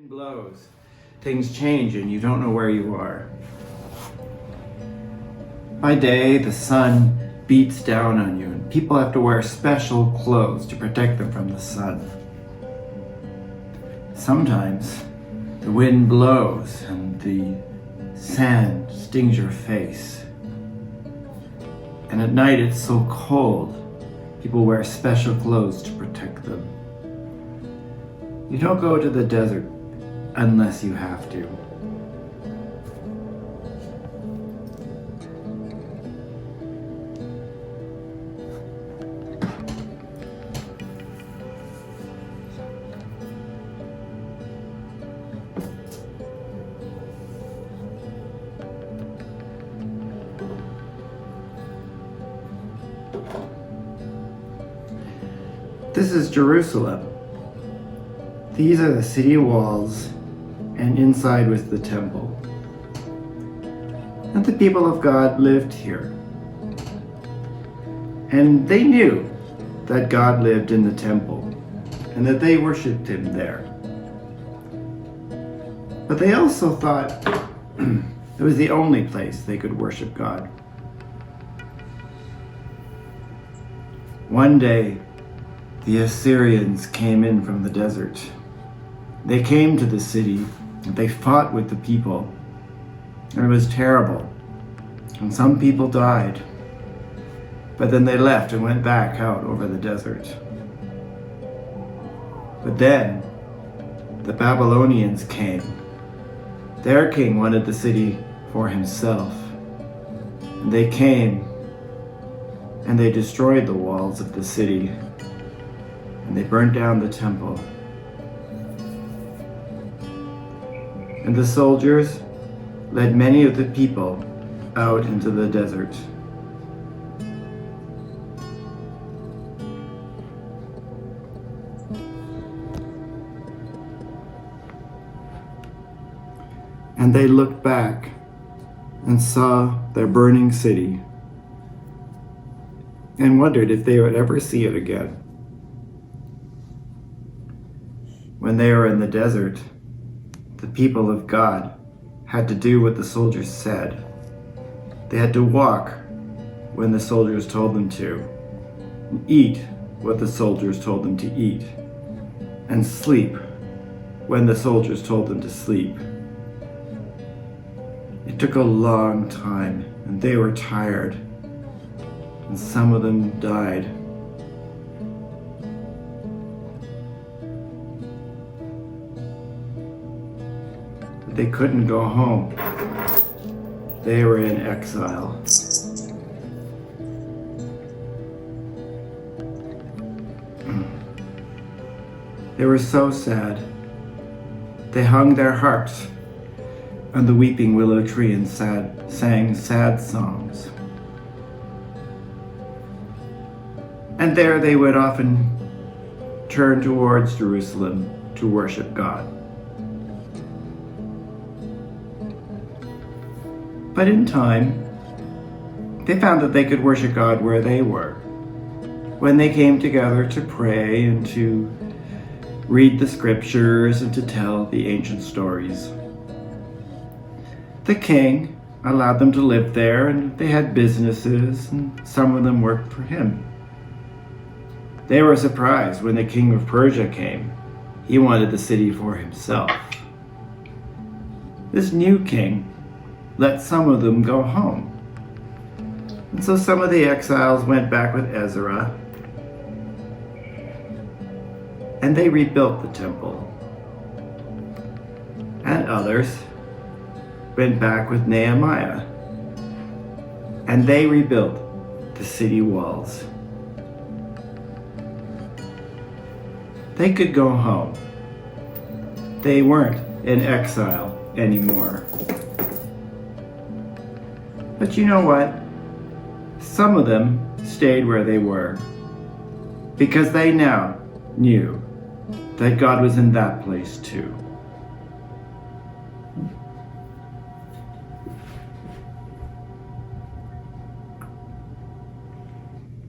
wind blows, things change and you don't know where you are. By day, the sun beats down on you and people have to wear special clothes to protect them from the sun. Sometimes the wind blows and the sand stings your face. And at night it's so cold, people wear special clothes to protect them. You don't go to the desert unless you have to. This is Jerusalem. These are the city walls, and inside was the temple. And the people of God lived here. And they knew that God lived in the temple, and that they worshipped him there. But they also thought it was the only place they could worship God. One day, the Assyrians came in from the desert. They came to the city, and they fought with the people. And it was terrible. And some people died. But then they left and went back out over the desert. But then, the Babylonians came. Their king wanted the city for himself. And they came, and they destroyed the walls of the city. And they burned down the temple. And the soldiers led many of the people out into the desert. And they looked back and saw their burning city and wondered if they would ever see it again. When they were in the desert, the people of God had to do what the soldiers said. They had to walk when the soldiers told them to, and eat what the soldiers told them to eat, and sleep when the soldiers told them to sleep. It took a long time, and they were tired, and some of them died. They couldn't go home. They were in exile. They were so sad. They hung their harps on the weeping willow tree and sang sad songs. And there they would often turn towards Jerusalem to worship God. But in time, they found that they could worship God where they were, when they came together to pray and to read the scriptures and to tell the ancient stories. The king allowed them to live there, and they had businesses, and some of them worked for him. They were surprised when the king of Persia came. He wanted the city for himself. This new king let some of them go home. And so some of the exiles went back with Ezra, and they rebuilt the temple. And others went back with Nehemiah, and they rebuilt the city walls. They could go home. They weren't in exile anymore. But you know what? Some of them stayed where they were because they now knew that God was in that place too.